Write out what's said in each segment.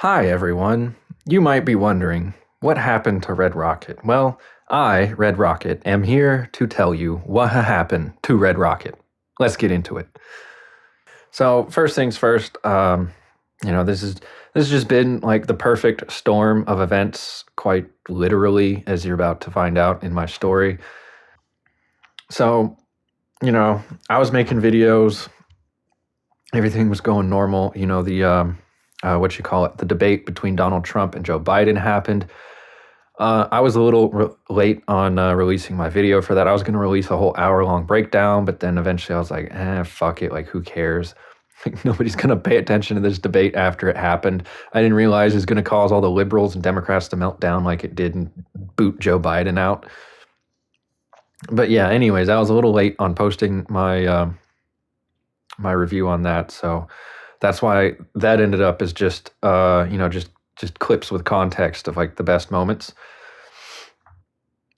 Hi, everyone. You might be wondering, what happened to Red Rocket? Well, I, Red Rocket, am here to tell you what happened to Red Rocket. Let's get into it. So, first things first, this has just been like the perfect storm of events, quite literally, as you're about to find out in my story. So, I was making videos, everything was going normal. What you call it, the debate between Donald Trump and Joe Biden happened. I was a little late on releasing my video for that. I was going to release a whole hour-long breakdown, but then eventually I was like, fuck it. Like, who cares? Like, nobody's going to pay attention to this debate after it happened. I didn't realize it was going to cause all the liberals and Democrats to melt down like it did and boot Joe Biden out. But yeah, anyways, I was a little late on posting my review on that, so that's why that ended up as just clips with context of like the best moments.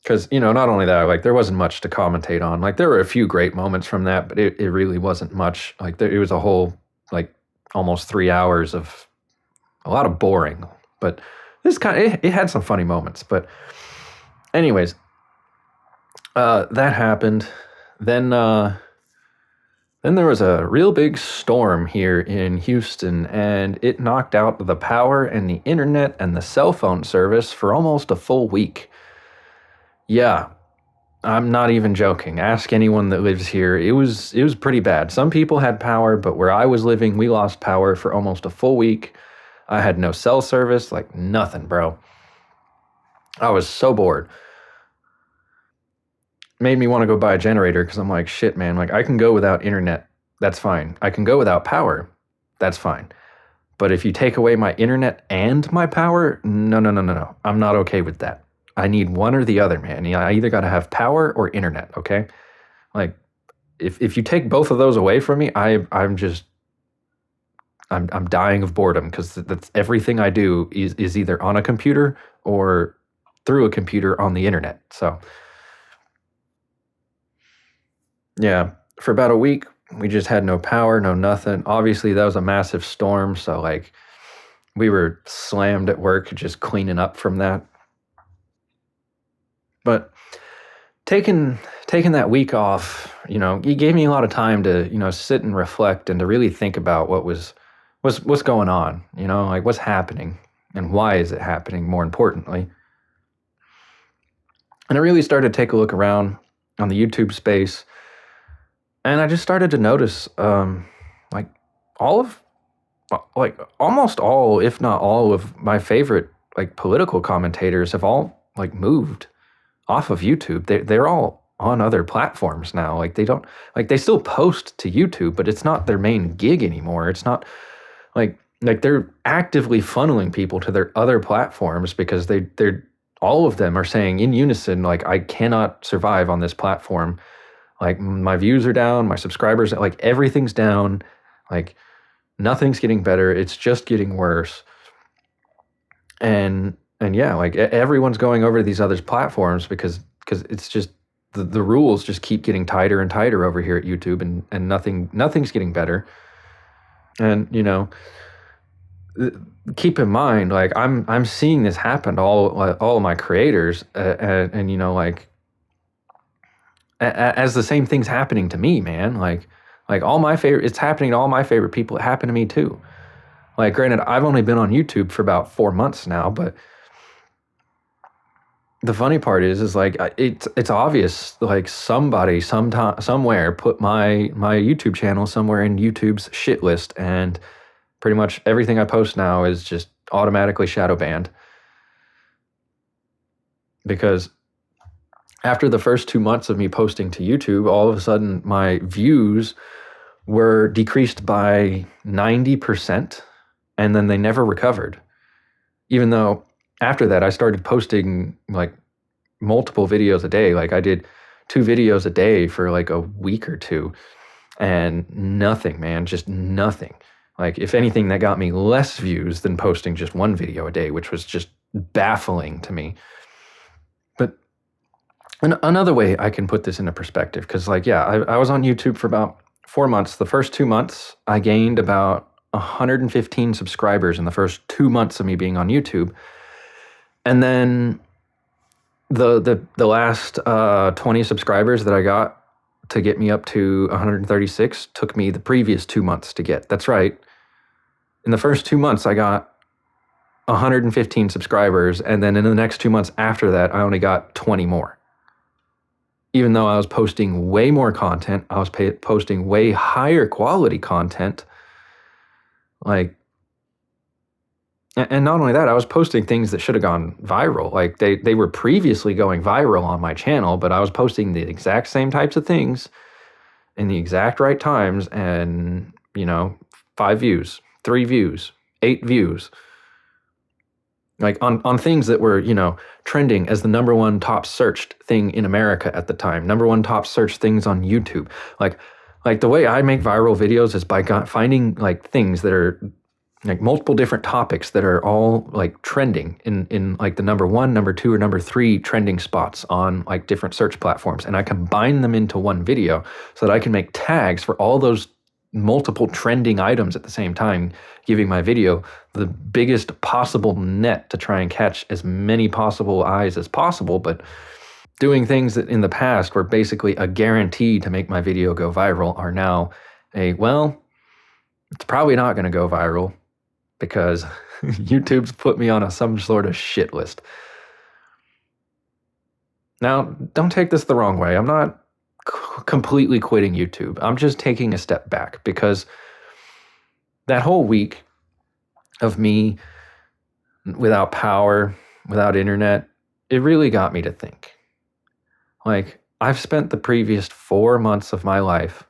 Because not only that, like there wasn't much to commentate on. Like there were a few great moments from that, but it really wasn't much. Like it was a whole like almost 3 hours of a lot of boring. But it had some funny moments. But anyways, that happened. Then there was a real big storm here in Houston, and it knocked out the power and the internet and the cell phone service for almost a full week. Yeah, I'm not even joking. Ask anyone that lives here. It was pretty bad. Some people had power, but where I was living, we lost power for almost a full week. I had no cell service, like nothing, bro. I was so bored. Made me want to go buy a generator because I'm like, shit, man, like I can go without internet. That's fine. I can go without power. That's fine. But if you take away my internet and my power, no, no, no, no, no. I'm not okay with that. I need one or the other, man. I either got to have power or internet, okay? Like, if you take both of those away from me, I'm dying of boredom because that's everything I do is either on a computer or through a computer on the internet. So yeah, for about a week, we just had no power, no nothing. Obviously, that was a massive storm, so like we were slammed at work just cleaning up from that. But taking that week off, it gave me a lot of time to, sit and reflect and to really think about what's going on, like what's happening and why is it happening, more importantly. And I really started to take a look around on the YouTube space, and I just started to notice, like all of, like almost all, if not all of my favorite like political commentators have all like moved off of YouTube. They're all on other platforms now. Like they don't like they still post to YouTube, but it's not their main gig anymore. It's not like they're actively funneling people to their other platforms because they're all of them are saying in unison, like, I cannot survive on this platform. Like my views are down, my subscribers, like everything's down, like nothing's getting better. It's just getting worse. And yeah, like everyone's going over to these other platforms because it's just the rules just keep getting tighter and tighter over here at YouTube, and nothing's getting better. And keep in mind, like I'm seeing this happen to all of my creators, and like as the same thing's happening to me, man. Like all my favorite, it's happening to all my favorite people. It happened to me too. Like, granted, I've only been on YouTube for about 4 months now, but the funny part is like it's obvious. Like somebody sometime somewhere put my YouTube channel somewhere in YouTube's shit list, and pretty much everything I post now is just automatically shadow banned. Because after the first 2 months of me posting to YouTube, all of a sudden my views were decreased by 90%, and then they never recovered. Even though after that I started posting like multiple videos a day. Like I did 2 videos a day for like a week or two, and nothing, man, just nothing. Like if anything, that got me less views than posting just 1 video a day, which was just baffling to me. But another way I can put this into perspective, because like, yeah, I was on YouTube for about 4 months. The first 2 months, I gained about 115 subscribers in the first 2 months of me being on YouTube. And then the last 20 subscribers that I got to get me up to 136 took me the previous 2 months to get. That's right. In the first 2 months, I got 115 subscribers, and then in the next 2 months after that, I only got 20 more. Even though I was posting way more content, I was posting way higher quality content. Like, and not only that, I was posting things that should have gone viral. Like they were previously going viral on my channel, but I was posting the exact same types of things in the exact right times, and 5 views, 3 views, 8 views. Like on things that were, trending as the #1 top searched thing in America at the time, #1 top searched things on YouTube. Like the way I make viral videos is by finding like things that are like multiple different topics that are all like trending in like the #1, #2, or #3 trending spots on like different search platforms. And I combine them into one video so that I can make tags for all those multiple trending items at the same time, giving my video the biggest possible net to try and catch as many possible eyes as possible, but doing things that in the past were basically a guarantee to make my video go viral are now it's probably not going to go viral because YouTube's put me on some sort of shit list. Now, don't take this the wrong way. I'm not completely quitting YouTube. I'm just taking a step back because that whole week of me without power, without internet, it really got me to think. Like, I've spent the previous 4 months of my life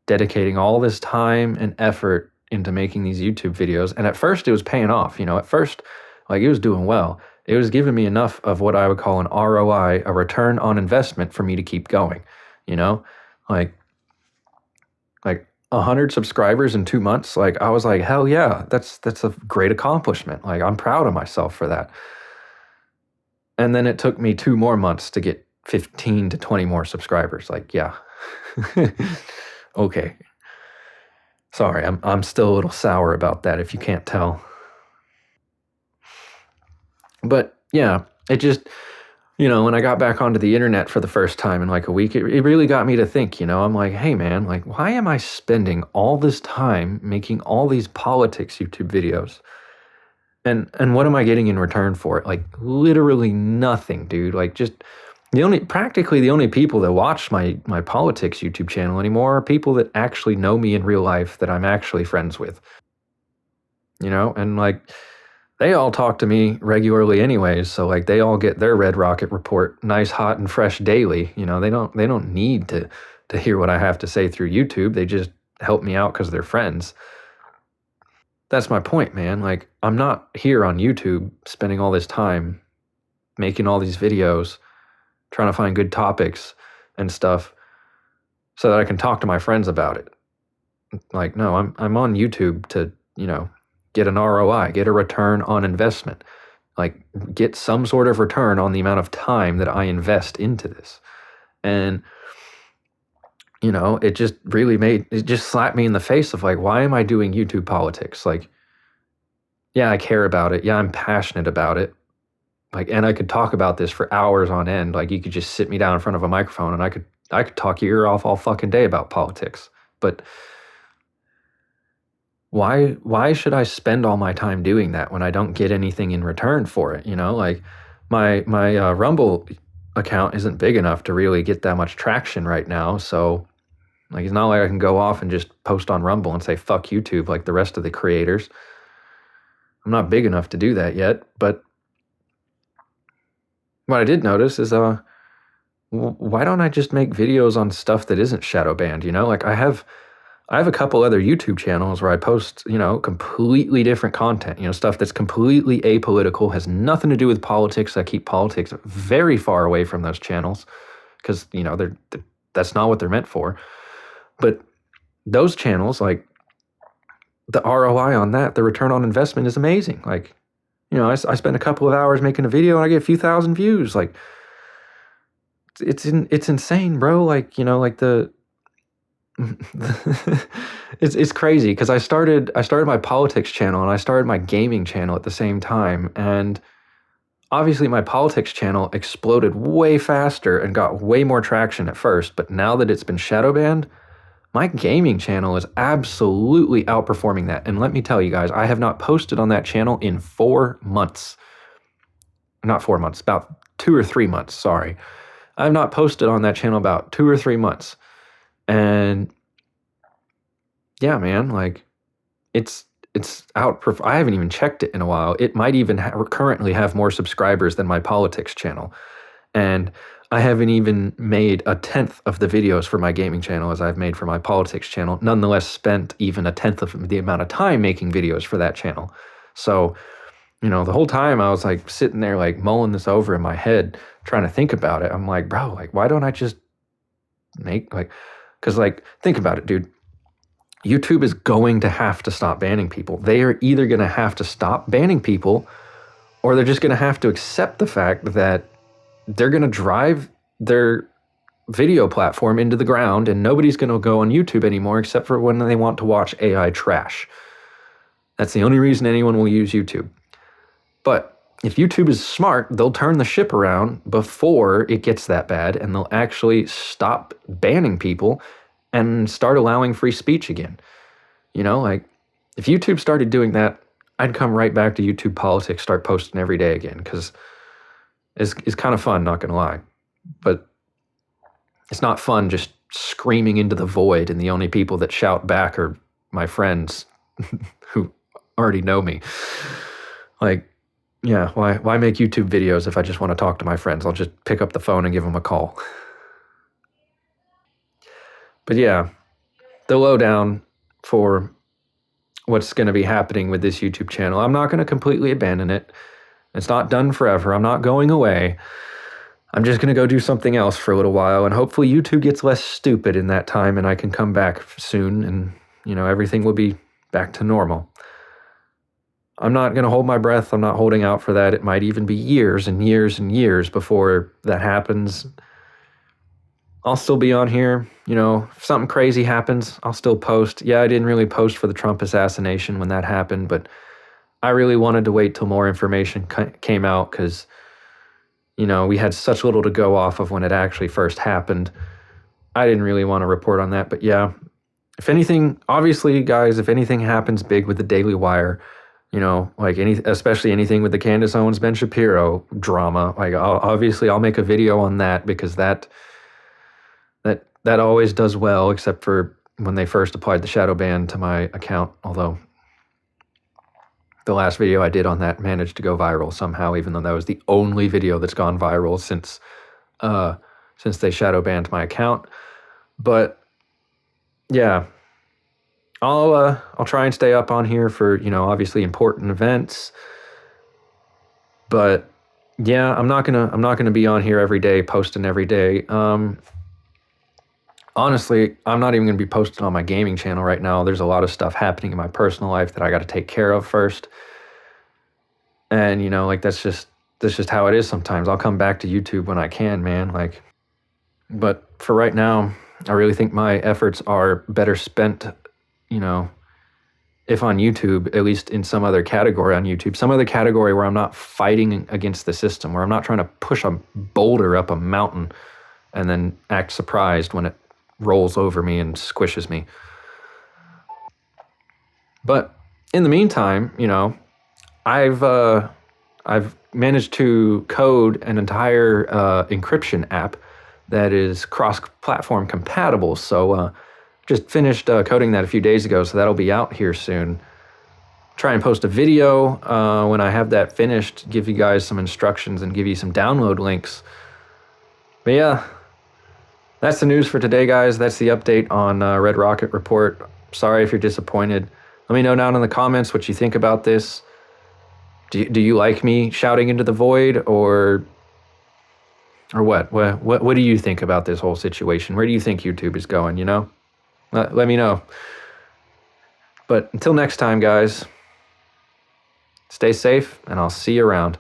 dedicating all this time and effort into making these YouTube videos. And at first it was paying off. At first, like, it was doing well. It was giving me enough of what I would call an ROI, a return on investment, for me to keep going. Like 100 subscribers in 2 months. Like, I was like, hell yeah, that's a great accomplishment. Like, I'm proud of myself for that. And then it took me 2 more months to get 15 to 20 more subscribers. Like, yeah. Okay. Sorry, I'm still a little sour about that if you can't tell. But yeah, it just, when I got back onto the internet for the first time in like a week, it really got me to think, I'm like, hey man, like, why am I spending all this time making all these politics YouTube videos? And what am I getting in return for it? Like, literally nothing, dude. Like, just practically the only people that watch my politics YouTube channel anymore are people that actually know me in real life, that I'm actually friends with. And like, they all talk to me regularly anyways, so like they all get their Red Rocket report nice, hot, and fresh daily. They don't need to hear what I have to say through YouTube. They just help me out because they're friends. That's my point, man. Like, I'm not here on YouTube spending all this time making all these videos, trying to find good topics and stuff so that I can talk to my friends about it. Like, no, I'm on YouTube to, get an ROI, get a return on investment, like get some sort of return on the amount of time that I invest into this. And, it just slapped me in the face of like, why am I doing YouTube politics? Like, yeah, I care about it. Yeah, I'm passionate about it. Like, and I could talk about this for hours on end. Like, you could just sit me down in front of a microphone and I could talk your ear off all fucking day about politics. But why should I spend all my time doing that when I don't get anything in return for it? Like, my Rumble account isn't big enough to really get that much traction right now. So like, it's not like I can go off and just post on Rumble and say, fuck YouTube, like the rest of the creators. I'm not big enough to do that yet. But what I did notice is, why don't I just make videos on stuff that isn't shadow banned? Like, I have a couple other YouTube channels where I post, completely different content, stuff that's completely apolitical, has nothing to do with politics. I keep politics very far away from those channels because, that's not what they're meant for. But those channels, like, the ROI on that, the return on investment is amazing. Like, I spend a couple of hours making a video and I get a few thousand views. Like, it's insane, bro. Like, like it's crazy because I started my politics channel and I started my gaming channel at the same time, and obviously my politics channel exploded way faster and got way more traction at first, but now that it's been shadow banned, my gaming channel is absolutely outperforming that. And let me tell you guys, I have not posted on that channel in 4 months. Not 4 months, about 2 or 3 months, sorry. I have not posted on that channel about 2 or 3 months. And yeah, man, like it's out. I haven't even checked it in a while. It might even currently have more subscribers than my politics channel, and I haven't even made a tenth of the videos for my gaming channel as I've made for my politics channel. Nonetheless, spent even a tenth of the amount of time making videos for that channel. So, the whole time I was like sitting there like mulling this over in my head, trying to think about it. I'm like, bro, like why don't I just make like, because like think about it, dude. YouTube is going to have to stop banning people. They are either going to have to stop banning people or they're just going to have to accept the fact that they're going to drive their video platform into the ground and nobody's going to go on YouTube anymore except for when they want to watch AI trash. That's the only reason anyone will use YouTube. But if YouTube is smart, they'll turn the ship around before it gets that bad and they'll actually stop banning people and start allowing free speech again. Like if YouTube started doing that, I'd come right back to YouTube politics, start posting every day again, because it's kind of fun, not gonna lie. But it's not fun just screaming into the void and the only people that shout back are my friends who already know me. Like, yeah, why make YouTube videos if I just want to talk to my friends? I'll just pick up the phone and give them a call. But yeah, the lowdown for what's going to be happening with this YouTube channel. I'm not going to completely abandon it. It's not done forever. I'm not going away. I'm just going to go do something else for a little while, and hopefully YouTube gets less stupid in that time and I can come back soon and, everything will be back to normal. I'm not going to hold my breath. I'm not holding out for that. It might even be years and years and years before that happens. I'll still be on here. If something crazy happens, I'll still post. Yeah, I didn't really post for the Trump assassination when that happened, but I really wanted to wait till more information came out because, we had such little to go off of when it actually first happened. I didn't really want to report on that, but yeah, if anything, obviously, guys, if anything happens big with the Daily Wire, especially anything with the Candace Owens, Ben Shapiro drama, like I'll make a video on that because that always does well, except for when they first applied the shadow ban to my account, although the last video I did on that managed to go viral somehow, even though that was the only video that's gone viral since they shadow banned my account. But yeah, I'll try and stay up on here for, obviously important events. But yeah, I'm not gonna be on here every day, posting every day. Honestly, I'm not even going to be posting on my gaming channel right now. There's a lot of stuff happening in my personal life that I got to take care of first. And, that's just how it is sometimes. I'll come back to YouTube when I can, man. But for right now, I really think my efforts are better spent, if on YouTube, at least in some other category on YouTube, some other category where I'm not fighting against the system, where I'm not trying to push a boulder up a mountain and then act surprised when it rolls over me and squishes me. But in the meantime, I've managed to code an entire encryption app that is cross-platform compatible. So just finished coding that a few days ago, so that'll be out here soon. Try and post a video when I have that finished, give you guys some instructions and give you some download links. But yeah, that's the news for today, guys. That's the update on Red Rocket Report. Sorry if you're disappointed. Let me know down in the comments what you think about this. Do you like me shouting into the void, or what? What do you think about this whole situation? Where do you think YouTube is going, Let me know. But until next time, guys, stay safe, and I'll see you around.